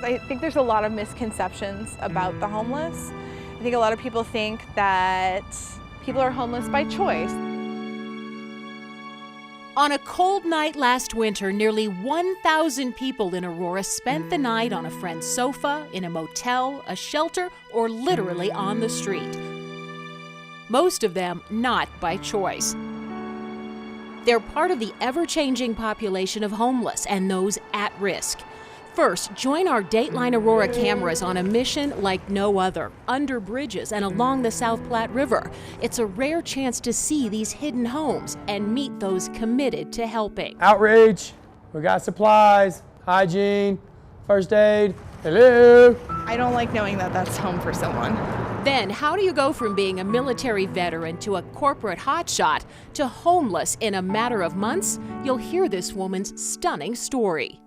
I think there's a lot of misconceptions about the homeless. I think a lot of people think that people are homeless by choice. On a cold night last winter, nearly 1,000 people in Aurora spent the night on a friend's sofa, in a motel, a shelter, or literally on the street. Most of them not by choice. They're part of the ever-changing population of homeless and those at risk. First, join our Dateline Aurora cameras on a mission like no other, under bridges and along the South Platte River. It's a rare chance to see these hidden homes and meet those committed to helping. Outreach, we got supplies, hygiene, first aid, hello. I don't like knowing that that's home for someone. Then, how do you go from being a military veteran to a corporate hotshot to homeless in a matter of months? You'll hear this woman's stunning story.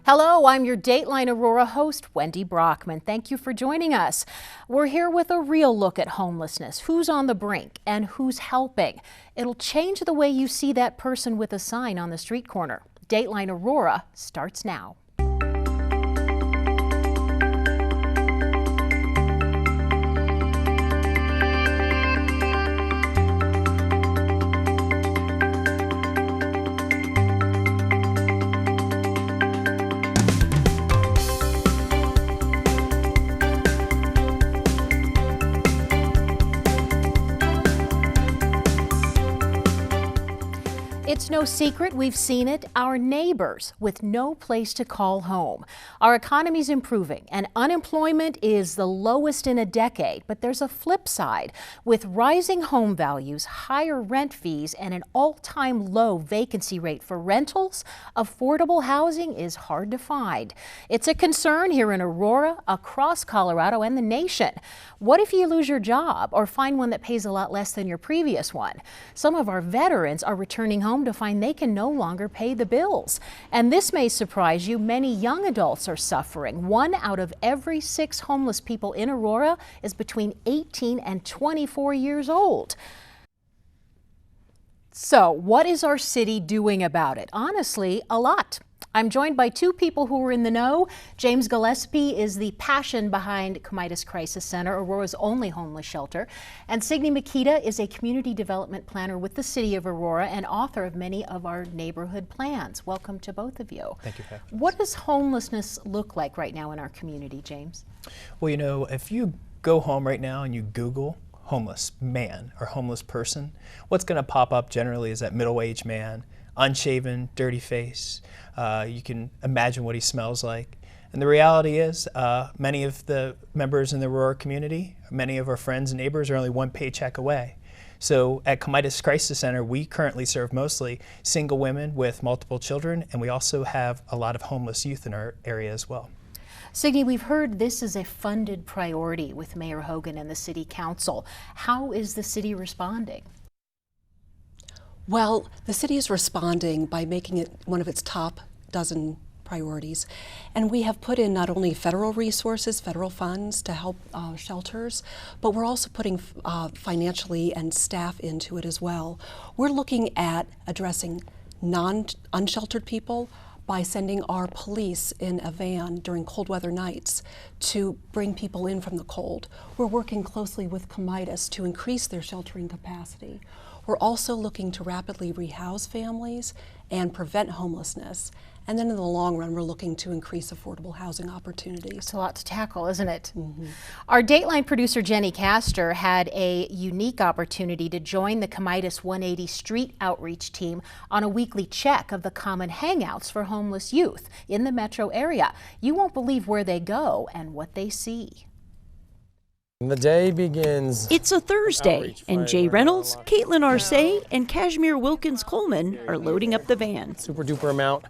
Hello, I'm your Dateline Aurora host, Wendy Brockman. Thank you for joining us. We're here with a real look at homelessness, who's on the brink and who's helping. It'll change the way you see that person with a sign on the street corner. Dateline Aurora starts now. It's no secret, we've seen it, our neighbors with no place to call home. Our economy's improving and unemployment is the lowest in a decade, but there's a flip side. With rising home values, higher rent fees, and an all-time low vacancy rate for rentals, affordable housing is hard to find. It's a concern here in Aurora, across Colorado, and the nation. What if you lose your job or find one that pays a lot less than your previous one? Some of our veterans are returning home to find they can no longer pay the bills. And this may surprise you, many young adults are suffering. 1 out of every 6 homeless people in Aurora is between 18 and 24 years old. So what is our city doing about it? Honestly, a lot. I'm joined by 2 people who are in the know. James Gillespie is the passion behind Comitas Crisis Center, Aurora's only homeless shelter. And Signe Makita is a community development planner with the City of Aurora and author of many of our neighborhood plans. Welcome to both of you. Thank you, Pat. What does homelessness look like right now in our community, James? Well, you know, if you go home right now and you Google homeless man or homeless person, what's going to pop up generally is that middle-aged man, unshaven, dirty face. You can imagine what he smells like. And the reality is, many of the members in the Aurora community, many of our friends and neighbors are only 1 paycheck away. So at Comitas Crisis Center, we currently serve mostly single women with multiple children, and we also have a lot of homeless youth in our area as well. Signe, we've heard this is a funded priority with Mayor Hogan and the City Council. How is the city responding? Well, the city is responding by making it one of its top dozen priorities. And we have put in not only federal resources, federal funds to help shelters, but we're also putting financially and staff into it as well. We're looking at addressing unsheltered people by sending our police in a van during cold weather nights to bring people in from the cold. We're working closely with Comitas to increase their sheltering capacity. We're also looking to rapidly rehouse families and prevent homelessness. And then in the long run, we're looking to increase affordable housing opportunities. It's a lot to tackle, isn't it? Mm-hmm. Our Dateline producer, Jenny Castor, had a unique opportunity to join the Comitas 180 Street Outreach team on a weekly check of the common hangouts for homeless youth in the metro area. You won't believe where they go and what they see. The day begins. It's a Thursday, and Jay Reynolds, Caitlin Arce, and Kashmir Wilkins Coleman are loading up the van. Super duper amount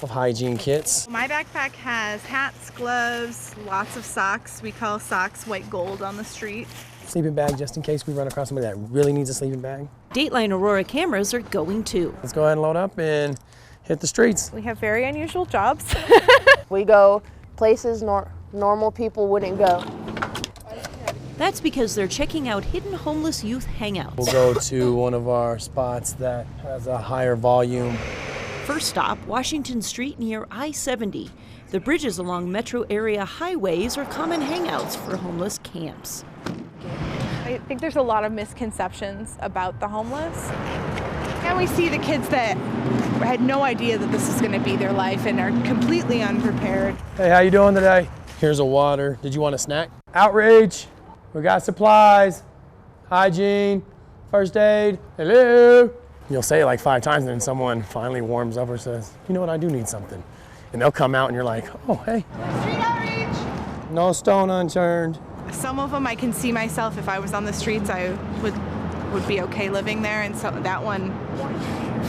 of hygiene kits. My backpack has hats, gloves, lots of socks. We call socks white gold on the street. Sleeping bag just in case we run across somebody that really needs a sleeping bag. Dateline Aurora cameras are going too. Let's go ahead and load up and hit the streets. We have very unusual jobs. We go places normal people wouldn't go. That's because they're checking out hidden homeless youth hangouts. We'll go to one of our spots that has a higher volume First stop, Washington Street near I-70. The bridges along metro area highways are common hangouts for homeless camps. I think there's a lot of misconceptions about the homeless. And we see the kids that had no idea that this is going to be their life and are completely unprepared. Hey, how you doing today? Here's a water. Did you want a snack? Outreach. We got supplies, hygiene, first aid. Hello. You'll say it like 5 times and then someone finally warms up or says, you know what, I do need something. And they'll come out and you're like, oh, hey. Street outreach. No stone unturned. Some of them I can see myself, if I was on the streets, I would be okay living there. And so that one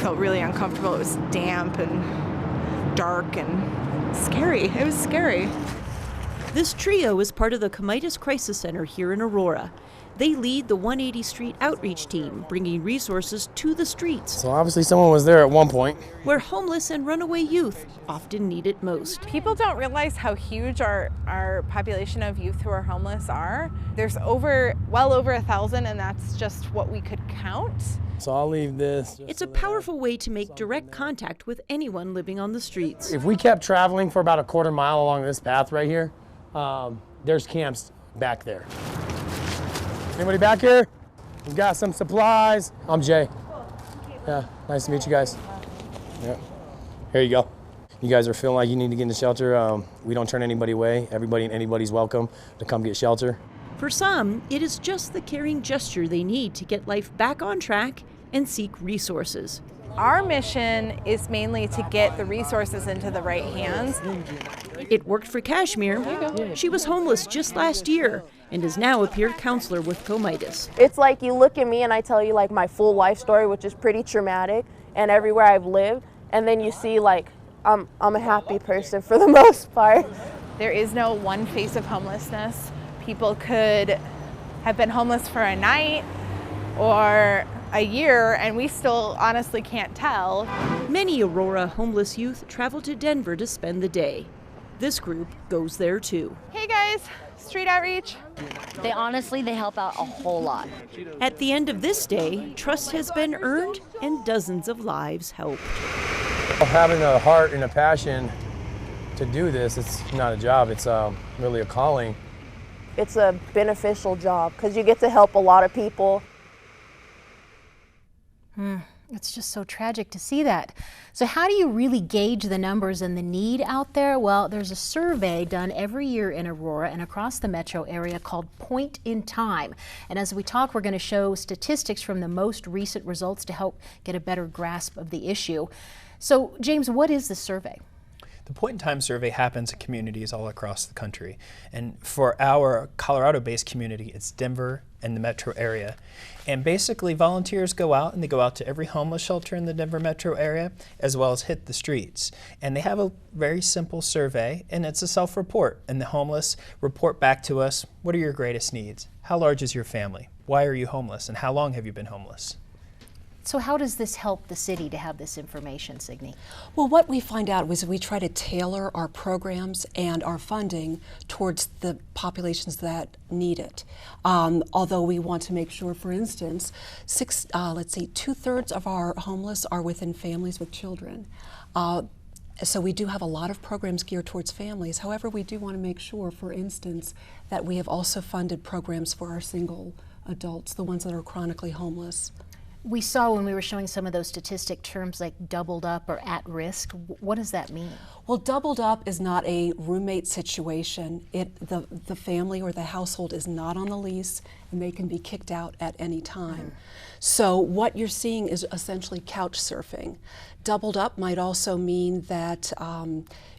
felt really uncomfortable. It was damp and dark and scary. It was scary. This trio is part of the Comitas Crisis Center here in Aurora. They lead the 180 Street outreach team, bringing resources to the streets, So obviously someone was there at one point. where homeless and runaway youth often need it most. People don't realize how huge our population of youth who are homeless are. There's well over 1,000, and that's just what we could count. So I'll leave this. It's a powerful way to make direct contact with anyone living on the streets. If we kept traveling for about a quarter mile along this path right here, there's camps back there. Anybody back here? We've got some supplies. I'm Jay. Yeah, nice to meet you guys. Yeah. Here you go. You guys are feeling like you need to get in the shelter. We don't turn anybody away. Everybody and anybody's welcome to come get shelter. For some, it is just the caring gesture they need to get life back on track and seek resources. Our mission is mainly to get the resources into the right hands. It worked for Kashmir. She was homeless just last year and is now a peer counselor with Comitas. It's like you look at me and I tell you like my full life story, which is pretty traumatic, and everywhere I've lived, and then you see like I'm a happy person for the most part. There is no one face of homelessness. People could have been homeless for a night or a year, and we still honestly can't tell. Many Aurora homeless youth travel to Denver to spend the day. This group goes there too. Hey guys, street outreach. They help out a whole lot. At the end of this day, trust has been earned and dozens of lives helped. Having a heart and a passion to do this, it's not a job, it's really a calling. It's a beneficial job because you get to help a lot of people. It's just so tragic to see that. So how do you really gauge the numbers and the need out there? Well, there's a survey done every year in Aurora and across the metro area called Point in Time. And as we talk, we're going to show statistics from the most recent results to help get a better grasp of the issue. So, James, what is the survey? The Point in Time survey happens in communities all across the country. And for our Colorado-based community, it's Denver and the metro area. And basically, volunteers go out, and they go out to every homeless shelter in the Denver metro area, as well as hit the streets. And they have a very simple survey, and it's a self-report. And the homeless report back to us, what are your greatest needs? How large is your family? Why are you homeless? And how long have you been homeless? So how does this help the city to have this information, Signe? Well, what we find out is we try to tailor our programs and our funding towards the populations that need it. Although we want to make sure, for instance, 2/3 of our homeless are within families with children. So we do have a lot of programs geared towards families. However, we do want to make sure, for instance, that we have also funded programs for our single adults, the ones that are chronically homeless. We saw when we were showing some of those statistic terms like doubled up or at risk. What does that mean? Well, doubled up is not a roommate situation. The family or the household is not on the lease, and they can be kicked out at any time. So what you're seeing is essentially couch surfing. Doubled up might also mean that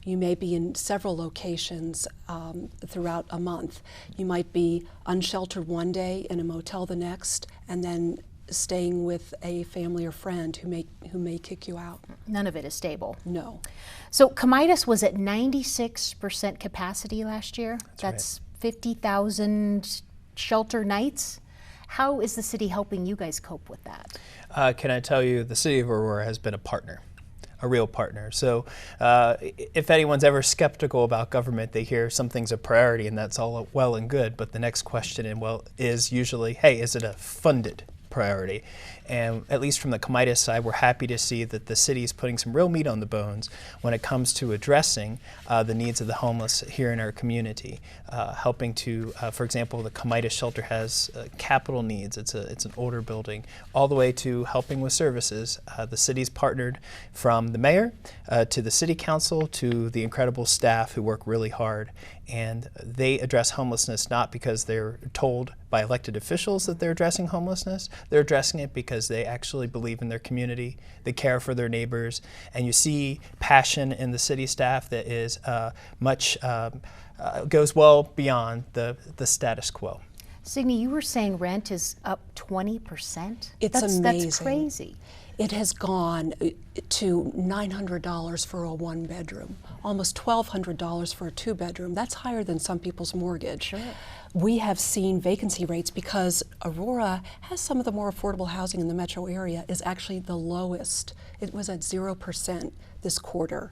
you may be in several locations throughout a month. You might be unsheltered one day, in a motel the next, and then staying with a family or friend who may kick you out. None of it is stable. No. So Comitas was at 96% capacity last year. That's right. 50,000 shelter nights. How is the city helping you guys cope with that? Can I tell you, the city of Aurora has been a partner. A real partner. So if anyone's ever skeptical about government, they hear something's a priority and that's all well and good, but the next question is usually, hey, is it a funded priority. And at least from the Comitas side, we're happy to see that the city is putting some real meat on the bones when it comes to addressing the needs of the homeless here in our community. Helping to, for example, the Comitas shelter has capital needs. It's an older building, all the way to helping with services. The city's partnered from the mayor to the city council to the incredible staff who work really hard. And they address homelessness not because they're told by elected officials that they're addressing homelessness. They're addressing it because they actually believe in their community, they care for their neighbors, and you see passion in the city staff that is goes well beyond the status quo. Signe, you were saying rent is up 20%? It's amazing. That's crazy. It has gone to $900 for a one-bedroom, almost $1,200 for a two-bedroom. That's higher than some people's mortgage. Sure. We have seen vacancy rates because Aurora has some of the more affordable housing in the metro area is actually the lowest. It was at 0% this quarter.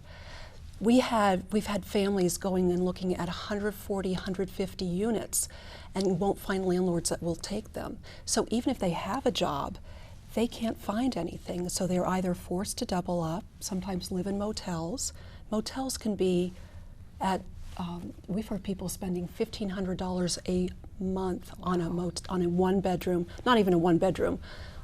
We've had families going and looking at 140, 150 units and won't find landlords that will take them. So even if they have a job, they can't find anything, so they're either forced to double up, sometimes live in motels. Motels can be at, we've heard people spending $1,500 a month on a one bedroom, not even a one bedroom,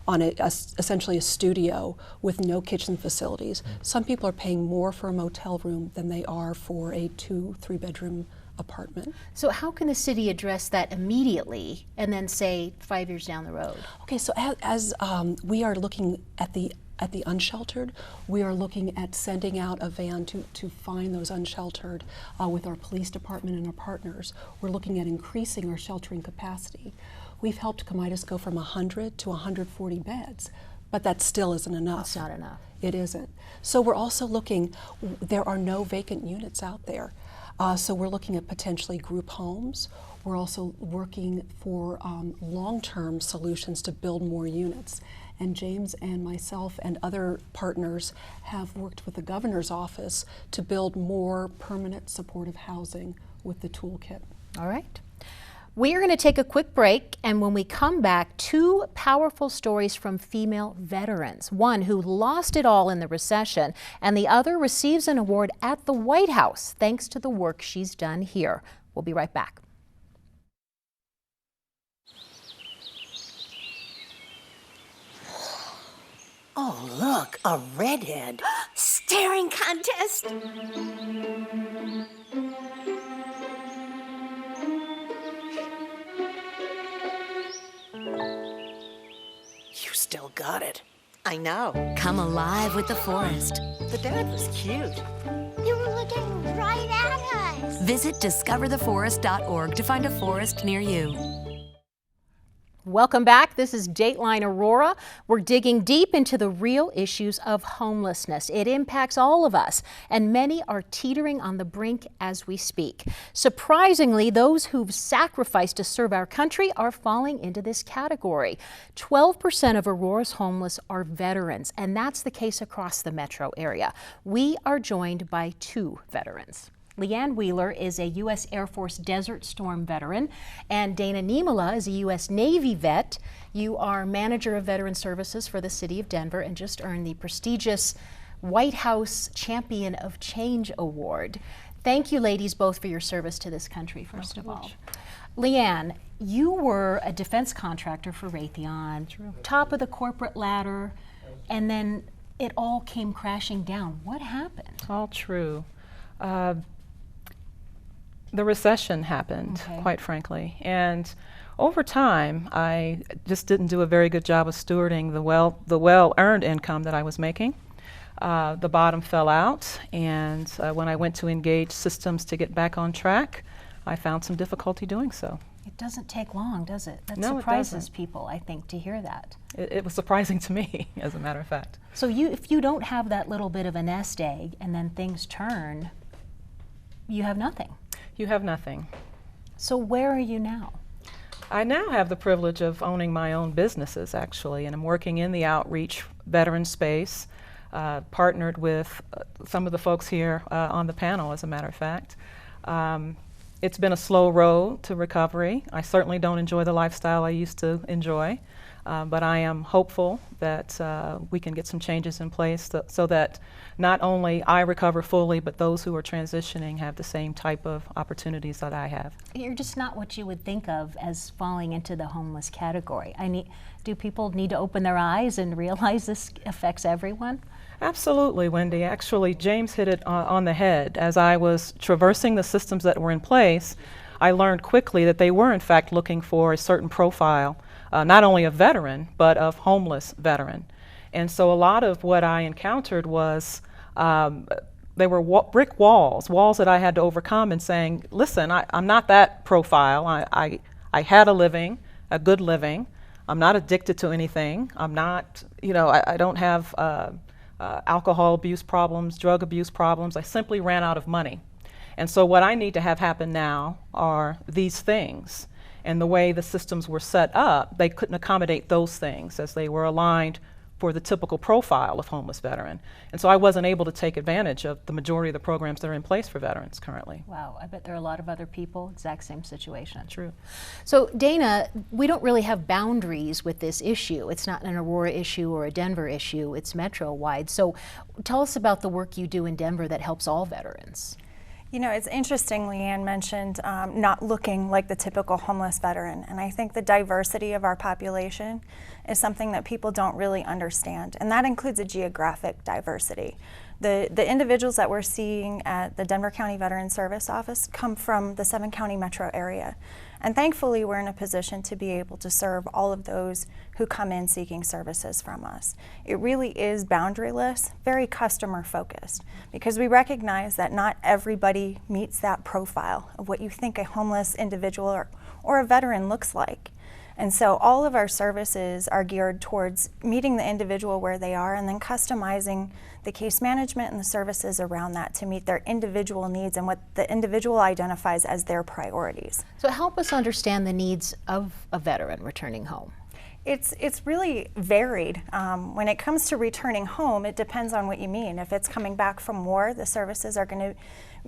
on essentially a studio with no kitchen facilities. Some people are paying more for a motel room than they are for a 2-3 bedroom apartment. So how can the city address that immediately and then say 5 years down the road? Okay, so as we are looking at the unsheltered, we are looking at sending out a van to find those unsheltered with our police department and our partners. We're looking at increasing our sheltering capacity. We've helped Comitas go from 100 to 140 beds, but that still isn't enough. It's not enough. It isn't. So we're also looking, there are no vacant units out there. So we're looking at potentially group homes. We're also working for long-term solutions to build more units. And James and myself and other partners have worked with the governor's office to build more permanent supportive housing with the toolkit. All right. We are going to take a quick break, and when we come back, two powerful stories from female veterans. One who lost it all in the recession, and the other receives an award at the White House thanks to the work she's done here. We'll be right back. Oh, look, a redhead. Staring contest. You still got it. I know. Come alive with the forest. The dad was cute. You were looking right at us. Visit discovertheforest.org to find a forest near you. Welcome back. This is Dateline Aurora. We're digging deep into the real issues of homelessness. It impacts all of us, and many are teetering on the brink as we speak. Surprisingly, those who've sacrificed to serve our country are falling into this category. 12% of Aurora's homeless are veterans, and that's the case across the metro area. We are joined by two veterans. Leanne Wheeler is a U.S. Air Force Desert Storm veteran, and Dana Niemela is a U.S. Navy vet. You are manager of veteran services for the city of Denver and just earned the prestigious White House Champion of Change Award. Thank you, ladies, both for your service to this country, first of all. Leanne, you were a defense contractor for Raytheon, top of the corporate ladder, and then it all came crashing down. What happened? All true. The recession happened, quite frankly, and over time, I just didn't do a very good job of stewarding the well-earned income that I was making. The bottom fell out, and when I went to engage systems to get back on track, I found some difficulty doing so. It doesn't take long, does it? That No, surprises it people, I think, to hear that. It was surprising to me, as a matter of fact. So if you don't have that little bit of a nest egg and then things turn, you have nothing. You have nothing. So where are you now? I now have the privilege of owning my own businesses, actually, and I'm working in the outreach veteran space, partnered with some of the folks here on the panel, as a matter of fact. It's been a slow road to recovery. I certainly don't enjoy the lifestyle I used to enjoy. But I am hopeful that we can get some changes in place so that not only I recover fully, but those who are transitioning have the same type of opportunities that I have. You're just not what you would think of as falling into the homeless category. Do people need to open their eyes and realize this affects everyone? Absolutely, Wendy. Actually, James hit it on the head. As I was traversing the systems that were in place, I learned quickly that they were in fact looking for a certain profile, not only of veteran, but of homeless veteran. And so a lot of what I encountered was they were brick walls that I had to overcome, and saying, listen, I'm not that profile. I had a living, a good living. I'm not addicted to anything. I'm not, I don't have alcohol abuse problems, drug abuse problems. I simply ran out of money. And so what I need to have happen now are these things. And the way the systems were set up, they couldn't accommodate those things as they were aligned for the typical profile of homeless veteran. And so I wasn't able to take advantage of the majority of the programs that are in place for veterans currently. Wow, I bet there are a lot of other people, exact same situation. True. So Dana, we don't really have boundaries with this issue. It's not an Aurora issue or a Denver issue, it's metro-wide. So tell us about the work you do in Denver that helps all veterans. It's interesting, Leanne mentioned not looking like the typical homeless veteran, and I think the diversity of our population is something that people don't really understand, and that includes a geographic diversity. The individuals that we're seeing at the Denver County Veterans Service Office come from the 7-county metro area, and thankfully we're in a position to be able to serve all of those who come in seeking services from us. It really is boundaryless, very customer focused, because we recognize that not everybody meets that profile of what you think a homeless individual or a veteran looks like. And so all of our services are geared towards meeting the individual where they are and then customizing the case management and the services around that to meet their individual needs and what the individual identifies as their priorities. So help us understand the needs of a veteran returning home. It's really varied. When it comes to returning home, it depends on what you mean. If it's coming back from war, the services are going to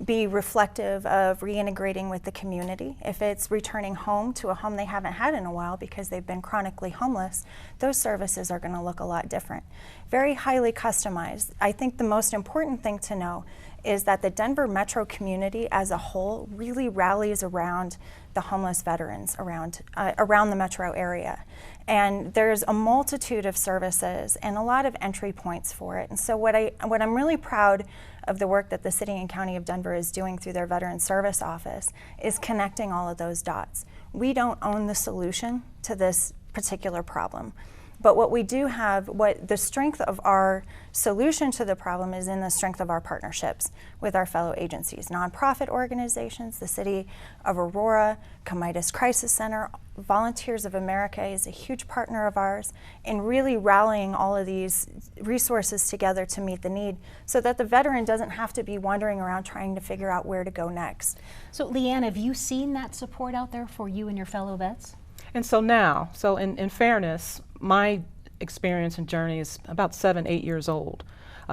be reflective of reintegrating with the community. If it's returning home to a home they haven't had in a while because they've been chronically homeless, those services are going to look a lot different. Very highly customized. I think the most important thing to know is that the Denver metro community as a whole really rallies around the homeless veterans around the metro area. And there's a multitude of services and a lot of entry points for it. And so what I'm really proud of the work that the City and County of Denver is doing through their Veterans Service Office is connecting all of those dots. We don't own the solution to this particular problem. But what we do have, what the strength of our solution to the problem is in the strength of our partnerships with our fellow agencies, nonprofit organizations, the City of Aurora, Comitas Crisis Center, Volunteers of America is a huge partner of ours in really rallying all of these resources together to meet the need so that the veteran doesn't have to be wandering around trying to figure out where to go next. So Leanne, have you seen that support out there for you and your fellow vets? And so now, in fairness, my experience and journey is about 7-8 years old.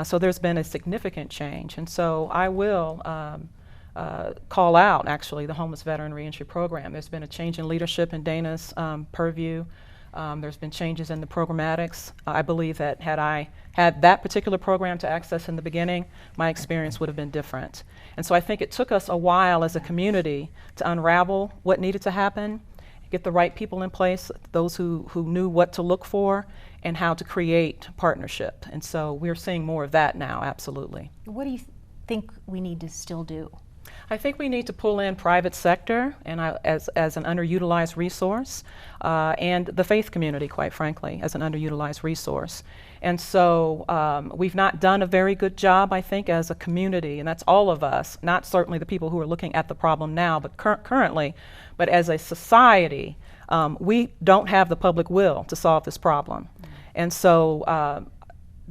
So there's been a significant change. And so I will call out, actually, the Homeless Veteran Reentry Program. There's been a change in leadership in Dana's purview. There's been changes in the programmatics. I believe that had I had that particular program to access in the beginning, my experience would have been different. And so I think it took us a while as a community to unravel what needed to happen, get the right people in place, those who knew what to look for and how to create partnership. And so we're seeing more of that now, absolutely. What do you think we need to still do? I think we need to pull in private sector and as an underutilized resource, and the faith community, quite frankly, as an underutilized resource. And so we've not done a very good job, I think, as a community, and that's all of us, not certainly the people who are looking at the problem now, but currently, but as a society, we don't have the public will to solve this problem. And so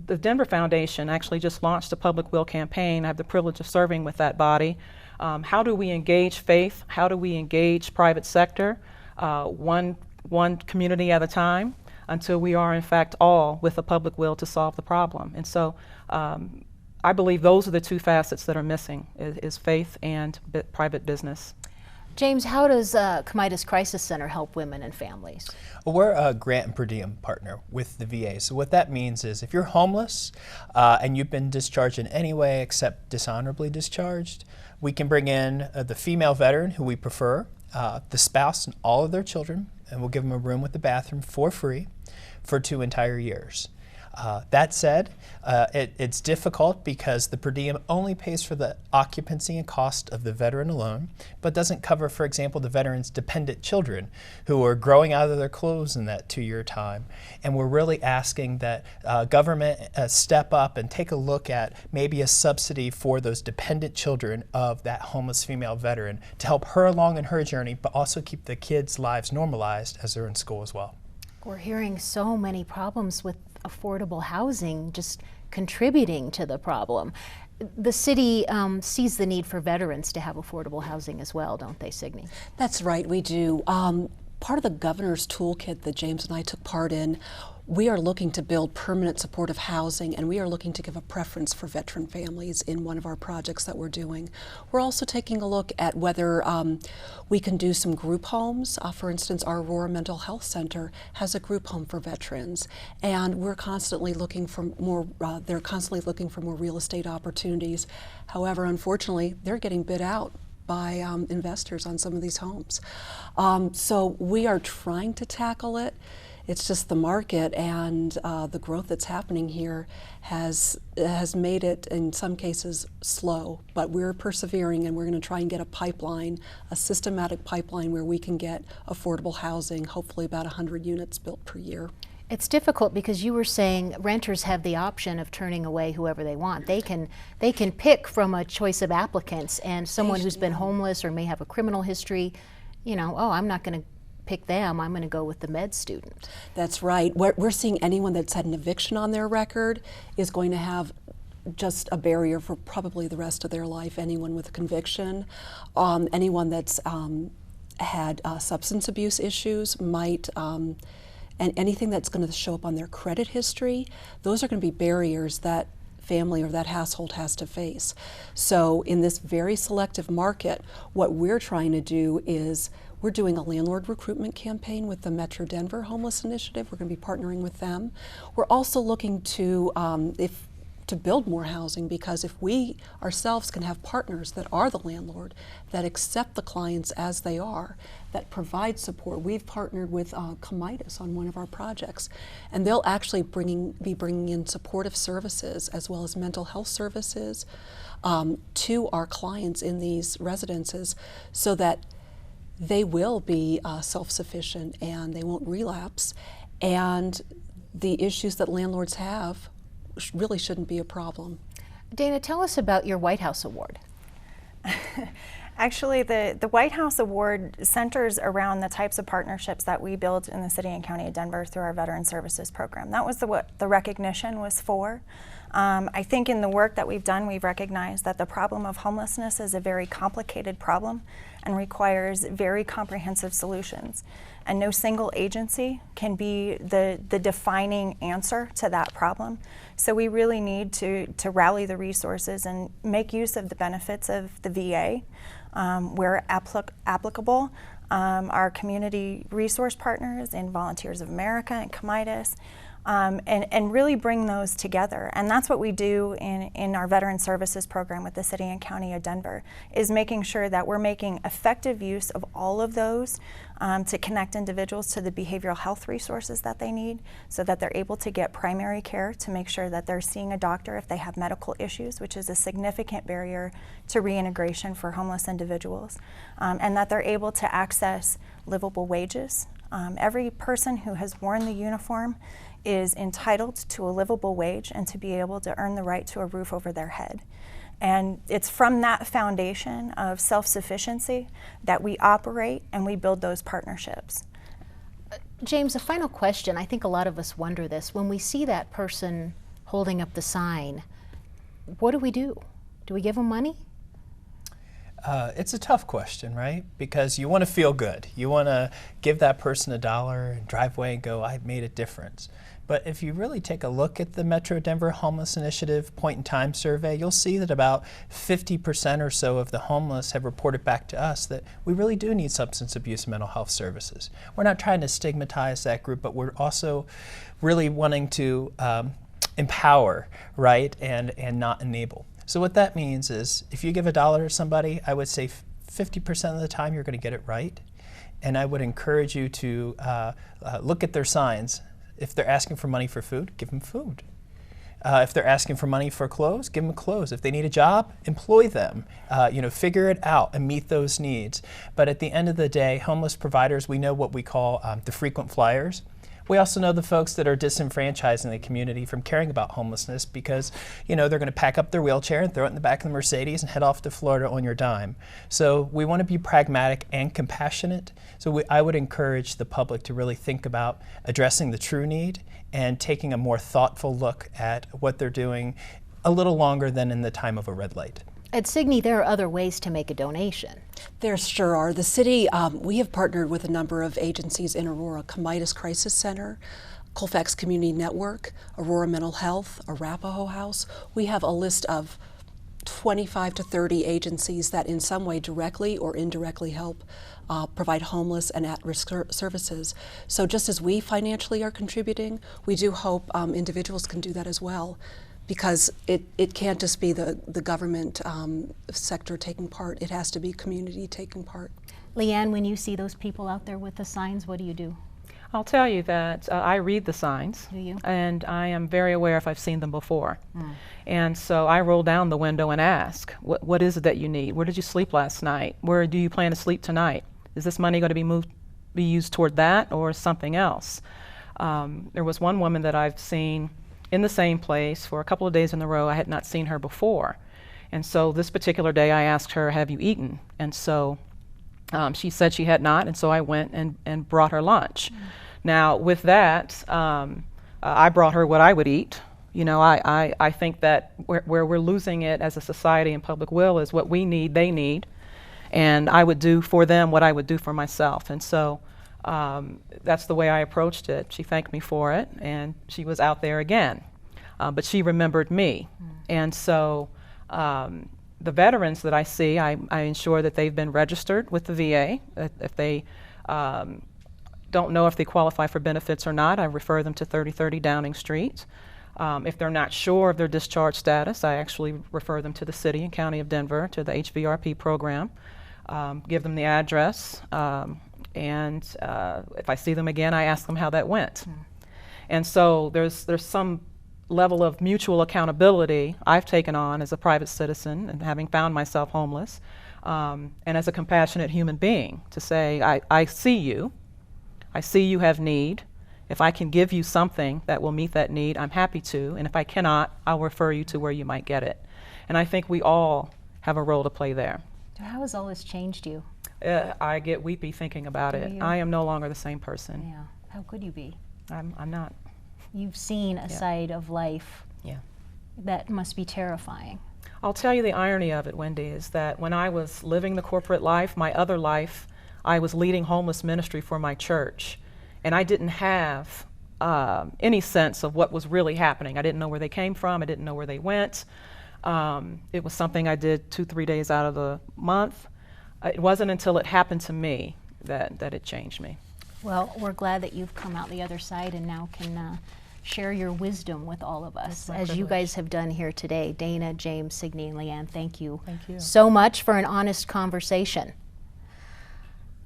the Denver Foundation actually just launched a public will campaign. I have the privilege of serving with that body. How do we engage faith? How do we engage private sector? One community at a time until we are in fact all with a public will to solve the problem. And so I believe those are the two facets that are missing is faith and private business. James, how does Comitas Crisis Center help women and families? Well, we're a grant and per diem partner with the VA. So what that means is if you're homeless and you've been discharged in any way except dishonorably discharged, we can bring in the female veteran who we prefer, the spouse and all of their children, and we'll give them a room with a bathroom for free for 2 entire years. That said, it's difficult because the per diem only pays for the occupancy and cost of the veteran alone, but doesn't cover, for example, the veteran's dependent children who are growing out of their clothes in that 2-year time. And we're really asking that government step up and take a look at maybe a subsidy for those dependent children of that homeless female veteran to help her along in her journey, but also keep the kids' lives normalized as they're in school as well. We're hearing so many problems with affordable housing just contributing to the problem. The city sees the need for veterans to have affordable housing as well, don't they, Signe? That's right, we do. Part of the governor's toolkit that James and I took part in, we are looking to build permanent supportive housing, and we are looking to give a preference for veteran families in one of our projects that we're doing. We're also taking a look at whether we can do some group homes. For instance, our Aurora Mental Health Center has a group home for veterans, and we're constantly looking for more, they're constantly looking for more real estate opportunities. However, unfortunately, they're getting bid out by investors on some of these homes. So we are trying to tackle it. It's just the market and the growth that's happening here has made it, in some cases, slow. But we're persevering, and we're going to try and get a pipeline, a systematic pipeline where we can get affordable housing, hopefully about 100 units built per year. It's difficult because you were saying renters have the option of turning away whoever they want. They can pick from a choice of applicants, and someone who's been homeless or may have a criminal history, you know, oh, I'm not going to pick them, I'm going to go with the med student. That's right. We're seeing anyone that's had an eviction on their record is going to have just a barrier for probably the rest of their life. Anyone with a conviction, anyone that's had substance abuse issues might, and anything that's going to show up on their credit history, those are going to be barriers that family or that household has to face. So in this very selective market, what we're trying to do is we're doing a landlord recruitment campaign with the Metro Denver Homeless Initiative. We're going to be partnering with them. We're also looking to build more housing, because if we ourselves can have partners that are the landlord, that accept the clients as they are, that provide support. We've partnered with Comitas on one of our projects, and they'll actually be bringing in supportive services as well as mental health services to our clients in these residences, so that they will be self-sufficient and they won't relapse, and the issues that landlords have really shouldn't be a problem. Dana, tell us about your White House Award. Actually, the White House Award centers around the types of partnerships that we build in the City and County of Denver through our Veteran Services Program. That was what the recognition was for. I think in the work that we've done, we've recognized that the problem of homelessness is a very complicated problem and requires very comprehensive solutions. And no single agency can be the defining answer to that problem. So we really need to rally the resources and make use of the benefits of the VA where applicable, our community resource partners in Volunteers of America and Comitas, and really bring those together. And that's what we do in our Veteran Services Program with the City and County of Denver, is making sure that we're making effective use of all of those to connect individuals to the behavioral health resources that they need, so that they're able to get primary care, to make sure that they're seeing a doctor if they have medical issues, which is a significant barrier to reintegration for homeless individuals, and that they're able to access livable wages. Every person who has worn the uniform is entitled to a livable wage and to be able to earn the right to a roof over their head. And it's from that foundation of self-sufficiency that we operate and we build those partnerships. James, a final question. I think a lot of us wonder this. When we see that person holding up the sign, what do we do? Do we give them money? It's a tough question, right? Because you want to feel good. You want to give that person $1 and drive away and go, I made a difference. But if you really take a look at the Metro Denver Homeless Initiative Point in Time survey, you'll see that about 50% or so of the homeless have reported back to us that we really do need substance abuse and mental health services. We're not trying to stigmatize that group, but we're also really wanting to empower, right, and not enable. So what that means is if you give $1 to somebody, I would say 50% of the time you're going to get it right. And I would encourage you to look at their signs. If they're asking for money for food, give them food. If they're asking for money for clothes, give them clothes. If they need a job, employ them. Figure it out and meet those needs. But at the end of the day, homeless providers, we know what we call the frequent flyers. We also know the folks that are disenfranchising the community from caring about homelessness because, they're going to pack up their wheelchair and throw it in the back of the Mercedes and head off to Florida on your dime. So we want to be pragmatic and compassionate. So I would encourage the public to really think about addressing the true need and taking a more thoughtful look at what they're doing a little longer than in the time of a red light. At Signe, there are other ways to make a donation. There sure are. The city, we have partnered with a number of agencies in Aurora: Comitas Crisis Center, Colfax Community Network, Aurora Mental Health, Arapahoe House. We have a list of 25 to 30 agencies that in some way directly or indirectly help provide homeless and at-risk services. So just as we financially are contributing, we do hope individuals can do that as well. Because it can't just be the government sector taking part, it has to be community taking part. Leanne, when you see those people out there with the signs, what do you do? I'll tell you that I read the signs. Do you? And I am very aware if I've seen them before. And so I roll down the window and ask, what is it that you need? Where did you sleep last night? Where do you plan to sleep tonight? Is this money going to be used toward that or something else? There was one woman that I've seen in the same place for a couple of days in a row. I had not seen her before. And so this particular day I asked her, have you eaten? And so she said she had not, and so I went and brought her lunch. Now with that, I brought her what I would eat. I think that where we're losing it as a society and public will is what we need, they need. And I would do for them what I would do for myself. And so that's the way I approached it. She thanked me for it, and she was out there again. But she remembered me. And so the veterans that I see, I ensure that they've been registered with the VA. If they don't know if they qualify for benefits or not, I refer them to 3030 Downing Street. If they're not sure of their discharge status, I actually refer them to the City and County of Denver, to the HVRP program, give them the address. And if I see them again, I ask them how that went. And so there's some level of mutual accountability I've taken on as a private citizen and having found myself homeless, and as a compassionate human being, to say, I see you have need. If I can give you something that will meet that need, I'm happy to, and if I cannot, I'll refer you to where you might get it. And I think we all have a role to play there. How has all this changed you? I get weepy thinking about it. I am no longer the same person. Yeah. How could you be? I'm not. You've seen a side of life that must be terrifying. I'll tell you the irony of it, Wendy, is that when I was living the corporate life, my other life, I was leading homeless ministry for my church. And I didn't have any sense of what was really happening. I didn't know where they came from. I didn't know where they went. It was something I did 2-3 days out of the month. It wasn't until it happened to me that it changed me. Well, we're glad that you've come out the other side and now can share your wisdom with all of us, as you guys have done here today. Dana, James, Signe, and Leanne, thank you so much for an honest conversation.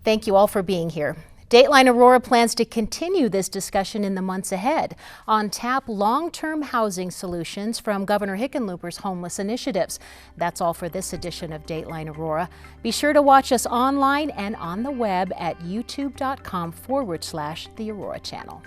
Thank you all for being here. Dateline Aurora plans to continue this discussion in the months ahead on tap long-term housing solutions from Governor Hickenlooper's homeless initiatives. That's all for this edition of Dateline Aurora. Be sure to watch us online and on the web at youtube.com/The Aurora Channel.